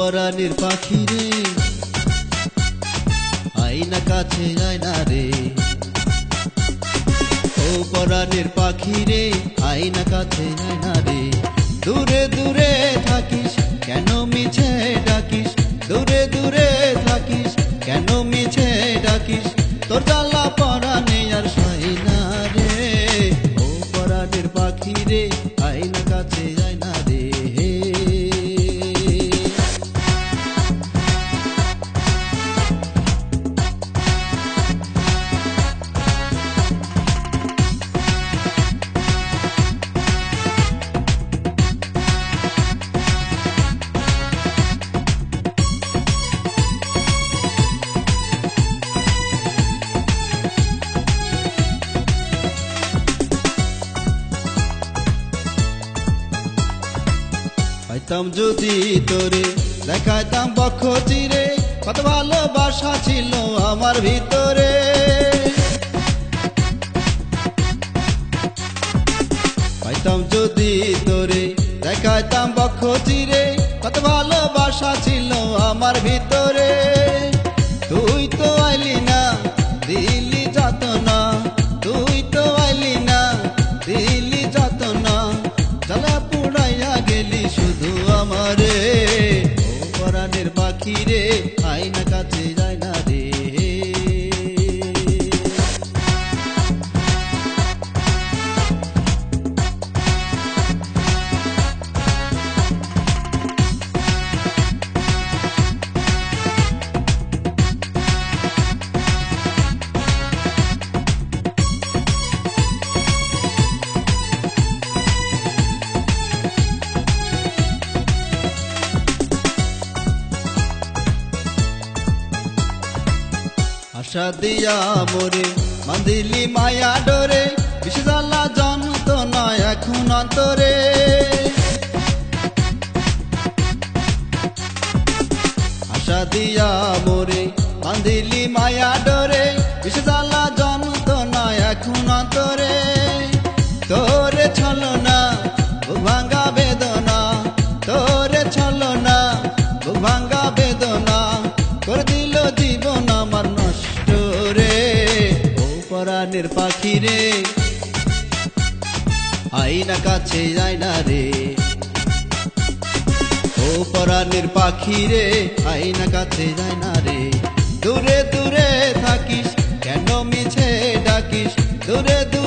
পরাণের পাখি রে আইনা কাছে আয়না রে, ও পরাণের পাখি রে আইনা কাছে আয়না রে। দূরে দূরে থাকিস কেন মিছে ডাকিস, দূরে দূরে থাকিস কেন মিছে ডাকিস, তোর জ্বালা পরাণে আর সয় না রে। ও পরাণের পাখি রে আইনা কাছে আয়না রে। পাইতাম যদি তোরে দেখাইতাম বক্ষ চিরে, কত ভালোবাসা ছিল আমার ভিতরে। পাইতাম যদি তোরে দেখাইতাম বক্ষ চিরে, কত ভালোবাসা ছিল আমার ভিতরে। তুই তো আইলি না দিলি যাতনা, তুই তো আইলি না দিলি যাতনা, জ্বালা পুড়াইয়া গেলি শুধু আমারে। ও পরাণের পাখি রে আইনা কাছে যায় না রে। আশা দিয়া মোরে বাঁধিলি মায়া ডোরে, বিষ জ্বালা যন্ত্রণা এখন অন্তরে। আশা দিয়া মোরে বাঁধিলি মায়া ডোরে, বিষ জ্বালা যন্ত্রণা এখন অন্তরে। তোরে ছলনা বুক ভাঙ্গা বেদনা, তোরে ছলনা বুক ভাঙ্গা বেদনা, করে দিল জীবন আমার নষ্ট রে। ও পরাণের পাখি রে আইনা কাছে আয়না রে। ও পরাণের পাখি রে আইনা কাছে আয়না রে। দূরে দূরে থাকিস কেন মিছে ডাকিস, দূরে দূরে